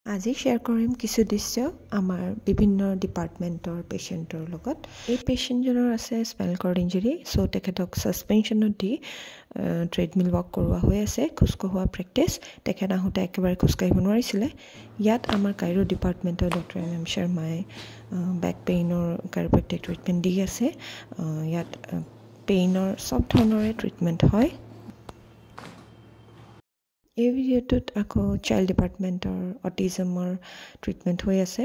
আজি শেয়াৰ কৰিম কিছু দৃশ্য আমাৰ বিভিন্ন ডিপাৰ্টমেণ্টৰ পেচেণ্টৰ লগত। এই পেচেণ্টজনৰ আছে স্পাইনেল কৰ্ড ইঞ্জুৰি, চ' তেখেতক ছাছপেনশ্যনত দি ট্ৰেডমিল ৱাক কৰোৱা হৈ আছে, খোজকঢ়োৱা প্ৰেক্টিছ। তেখেত আহোঁতে একেবাৰে খোজকাঢ়িব নোৱাৰিছিলে। ইয়াত আমাৰ কাইৰো ডিপাৰ্টমেণ্টৰ ডক্টৰ এম শৰ্মাই বেক পেইনৰ কাইৰোপ্ৰেক্টিক ট্ৰিটমেণ্ট দি আছে। ইয়াত পেইনৰ চব ধৰণৰে ট্ৰিটমেণ্ট হয়। এই ভিডিঅ'টোত আকৌ চাইল্ড ডিপাৰ্টমেণ্টৰ অটিজমৰ ট্ৰিটমেণ্ট হৈ আছে।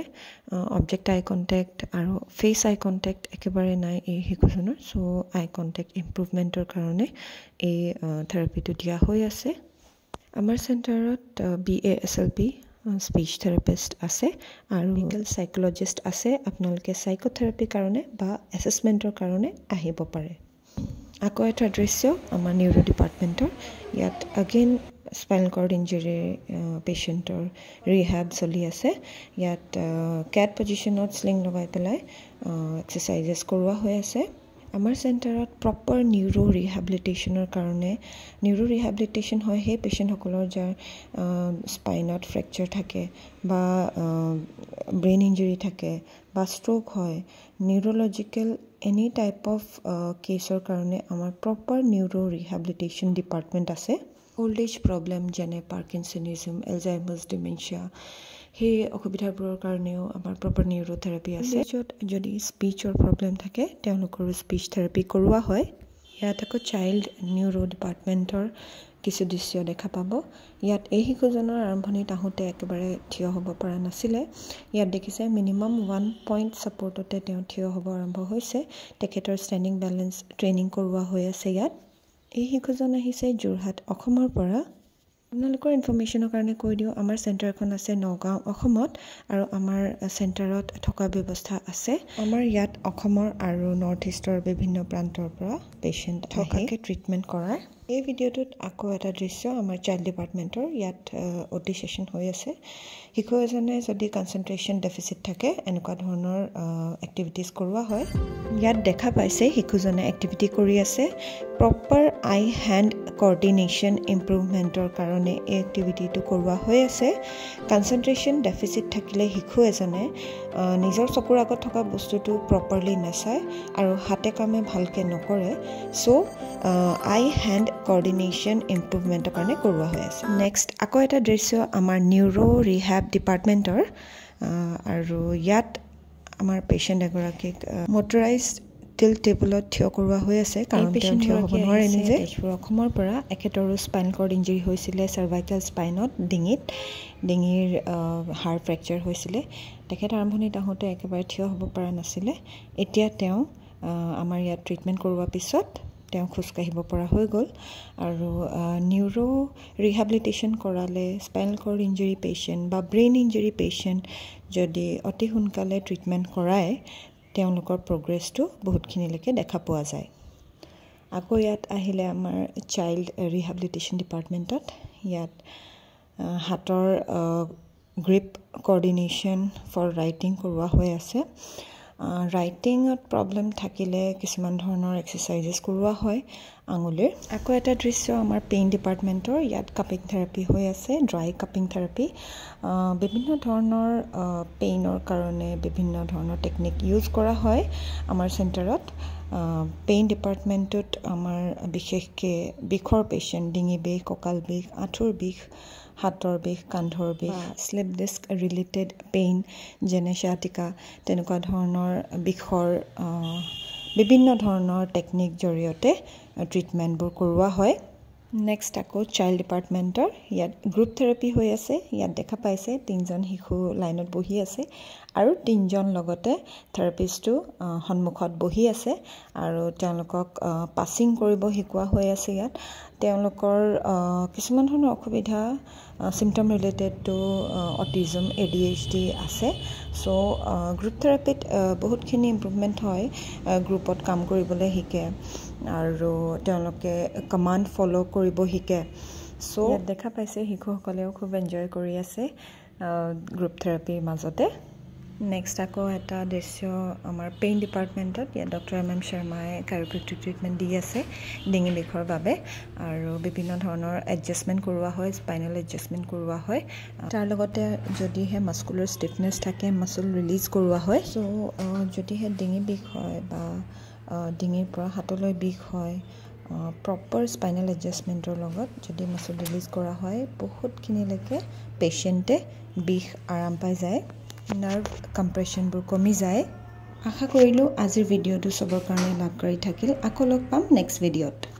অবজেক্ট আই কণ্টেক্ট আৰু ফেচ আই কণ্টেক্ট একেবাৰে নাই এই শিশুজনৰ, চ' আই কণ্টেক্ট ইম্প্ৰুভমেণ্টৰ কাৰণে এই থেৰাপিটো দিয়া হৈ আছে। আমাৰ চেণ্টাৰত BASLP স্পীচ থেৰাপিষ্ট আছে আৰু ক্লিনিকেল চাইক'লজিষ্ট আছে। আপোনালোকে চাইক'থেৰাপিৰ কাৰণে বা এছেছমেণ্টৰ কাৰণে আহিব পাৰে। আকৌ এটা দৃশ্য আমাৰ নিউৰো ডিপাৰ্টমেণ্টৰ। ইয়াত আগেইন স্পাইনেল কৰ্ড ইঞ্জুৰিৰ পেচেণ্টৰ ৰিহেব চলি আছে। ইয়াত কেট পজিশ্যনত শ্লিং লগাই পেলাই এক্সাৰচাইজেছ কৰোৱা হৈ আছে। আমাৰ চেণ্টাৰত প্ৰপাৰ নিউৰো ৰিহেবিলিটেশ্যনৰ কাৰণে ৰিহেবিলিটেশ্যন হয় সেই পেচেণ্টসকলৰ যাৰ স্পাইনত ফ্ৰেকচাৰ থাকে বা ব্ৰেইন ইঞ্জুৰি থাকে বা ষ্ট্ৰ'ক হয়, নিউৰলজিকেল এনি টাইপ অফ কেছৰ কাৰণে আমাৰ প্ৰপাৰ নিউৰো ৰিহেবিলিটেশ্যন ডিপাৰ্টমেণ্ট আছে। অল্ড এজ প্ৰব্লেম যেনে পাৰ্কিনছনিজম, এলজাইমাৰ্ছ, ডিমেনচিয়া, সেই অসুবিধাবোৰৰ কাৰণেও আমাৰ প্ৰপাৰ নিউৰোথেৰাপি আছে। য'ত যদি স্পীচৰ প্ৰব্লেম থাকে তেওঁলোকৰো স্পীচ থেৰাপি কৰোৱা হয়। ইয়াত আকৌ চাইল্ড নিউৰো ডিপাৰ্টমেণ্টৰ কিছু দৃশ্য দেখা পাব। ইয়াত এই শিশুজনৰ আৰম্ভণিত আহোঁতে একেবাৰে থিয় হ'ব পৰা নাছিলে। ইয়াত দেখিছে মিনিমাম 1 পইণ্ট ছাপৰ্টতে তেওঁ থিয় হ'ব আৰম্ভ হৈছে। তেখেতৰ ষ্টেণ্ডিং বেলেঞ্চ ট্ৰেইনিং কৰোৱা হৈ আছে ইয়াত। এই শিশুজন আহিছে যোৰহাট, অসমৰ পৰা। আপোনালোকৰ ইনফৰ্মেশ্যনৰ কাৰণে কৈ দিওঁ, আমাৰ চেণ্টাৰখন আছে নগাঁও, অসমত, আৰু আমাৰ চেণ্টাৰত থকা ব্যৱস্থা আছে। আমাৰ ইয়াত অসমৰ আৰু নৰ্থ ইষ্টৰ বিভিন্ন প্ৰান্তৰ পৰা পেচেণ্ট থকাকৈ ট্ৰিটমেণ্ট কৰায়। এই ভিডিঅ'টোত আকৌ এটা দৃশ্য আমাৰ চাইল্ড ডিপাৰ্টমেণ্টৰ। ইয়াত OT ছেশ্যন হৈ আছে। শিশু এজনে যদি কনচেণ্ট্ৰেশ্যন ডেফিচিট থাকে এনেকুৱা ধৰণৰ এক্টিভিটিছ কৰোৱা হয়। ইয়াত দেখা পাইছে শিশুজনে এক্টিভিটি কৰি আছে। প্ৰপাৰ আই হেণ্ড কৰ্ডিনেশ্যন ইম্প্ৰুভমেণ্টৰ কাৰণে এই এক্টিভিটিটো কৰোৱা হৈ আছে। কনচেণ্ট্ৰেশ্যন ডেফিচিট থাকিলে শিশু এজনে নিজৰ চকুৰ আগত থকা বস্তুটো প্ৰপাৰলি নাচায় আৰু হাতে কামে ভালকৈ নকৰে। চ' আই হেণ্ড কৰ্ডিনেশ্যন ইম্প্ৰুভমেণ্টৰ কাৰণে কৰোৱা হৈ আছে। নেক্সট আকৌ এটা দৃশ্য আমাৰ নিউৰো ৰিহেব ডিপাৰ্টমেণ্টৰ, আৰু ইয়াত আমাৰ পেচেণ্ট এগৰাকীক মটৰাইজড টিল্ট টেবুলত থিয় কৰোৱা হৈ আছে, কাৰণ তেওঁ থিয় হ'ব নোৱাৰে নিজে। অসমৰ পৰা এখেতৰো স্পাইনেল কৰ্ড ইঞ্জুৰি হৈছিলে চাৰ্ভাইকেল স্পাইনত, ডিঙিৰ হাড় ফ্ৰেকচাৰ হৈছিলে। তেখেত আৰম্ভণিত আহোঁতে একেবাৰে থিয় হ'ব পৰা নাছিলে। এতিয়া তেওঁ আমাৰ ইয়াত ট্ৰিটমেণ্ট কৰোৱাৰ পিছত তেওঁ খোজকাঢ়িব পৰা হৈ গ'ল। আৰু নিউৰো ৰিহেবিলিটেশ্যন কৰালে স্পাইনেল কৰ্ড ইঞ্জুৰি পেচেণ্ট বা ব্ৰেইন ইঞ্জুৰি পেচেণ্ট যদি অতি সোনকালে ট্ৰিটমেণ্ট কৰায় তেওঁলোকৰ প্ৰগ্ৰেছটো বহুতখিনিলৈকে দেখা পোৱা যায়। আকৌ ইয়াত আহিলে আমাৰ চাইল্ড ৰিহেবিলিটেশ্যন ডিপাৰ্টমেণ্টত। ইয়াত হাতৰ গ্ৰিপ কৰ্ডিনেশ্যন ফৰ ৰাইটিং কৰোৱা হৈ আছে। ৰাইটিঙত প্ৰব্লেম থাকিলে কিছুমান ধৰণৰ এক্সাৰচাইজেছ কৰোৱা হয় আঙুলিৰ। আকৌ এটা দৃশ্য আমাৰ পেইন ডিপাৰ্টমেণ্টৰ। ইয়াত কাপিং থেৰাপি হৈ আছে, ড্ৰাই কাপিং থেৰাপি। বিভিন্ন ধৰণৰ পেইনৰ কাৰণে বিভিন্ন ধৰণৰ টেকনিক ইউজ কৰা হয় আমাৰ চেণ্টাৰত। পেইন ডিপাৰ্টমেণ্টটোত আমাৰ বিশেষকৈ বিষৰ পেচেণ্ট, ডিঙি বিষ, কঁকাল বিষ, আঁঠুৰ বিষ, হাতৰ বিষ, কান্ধৰ বিষ, স্লিপ ডিস্ক ৰিলেটেড পেইন যেনে sciatica, তেনেকুৱা ধৰণৰ বিষৰ বিভিন্ন ধৰণৰ টেকনিক জৰিয়তে ট্ৰিটমেণ্টবোৰ কৰোৱা হয়। নেক্সট আকৌ চাইল্ড ডিপাৰ্টমেণ্টৰ। ইয়াত গ্ৰুপ থেৰাপি হৈ আছে। ইয়াত দেখা পাইছে 3জন শিশু লাইনত বহি আছে আৰু 3জন লগতে থেৰাপিষ্টটো সন্মুখত বহি আছে আৰু তেওঁলোকক পাছিং কৰিব শিকোৱা হৈ আছে। ইয়াত তেওঁলোকৰ কিছুমান ধৰণৰ অসুবিধা symptom related to autism, ADHD আছে। চ' গ্ৰুপ থেৰাপিত বহুতখিনি ইম্প্ৰুভমেণ্ট হয়। গ্ৰুপত কাম কৰিবলৈ শিকে আৰু তেওঁলোকে কমাণ্ড ফ'ল' কৰিব শিকে। চ' ইয়াত দেখা পাইছে শিশুসকলেও খুব এনজয় কৰি আছে গ্ৰুপ থেৰাপিৰ মাজতে। নেক্সট আকৌ এটা দৃশ্য আমাৰ পেইন ডিপাৰ্টমেণ্টত ইয়াত ডক্টৰ এম শৰ্মাই কাইৰোপ্ৰেক্টিক ট্ৰিটমেণ্ট দি আছে ডিঙি বিষৰ বাবে আৰু বিভিন্ন ধৰণৰ এডজাষ্টমেণ্ট কৰোৱা হয় স্পাইনেল এডজাষ্টমেণ্ট কৰোৱা হয় তাৰ লগতে যদিহে মাস্কুলাৰ ষ্টিফনেছ থাকে মাচল ৰিলিজ কৰোৱা হয় চ' যদিহে ডিঙি বিষ হয় বা ডিঙিৰ পৰা হাতলৈ বিষ হয় প্ৰপাৰ স্পাইনেল এডজাষ্টমেণ্টৰ লগত যদি মাচল ৰিলিজ কৰা হয় বহুতখিনিলৈকে পেচেণ্টে বিষ আৰাম পাই যায় নাৰ্ভ কম্প্ৰেশ্যনবোৰ কমি যায় আশা কৰিলোঁ আজিৰ ভিডিঅ'টো চবৰ কাৰণে লাভকাৰী থাকিল আকৌ লগ পাম নেক্সট ভিডিঅ'ত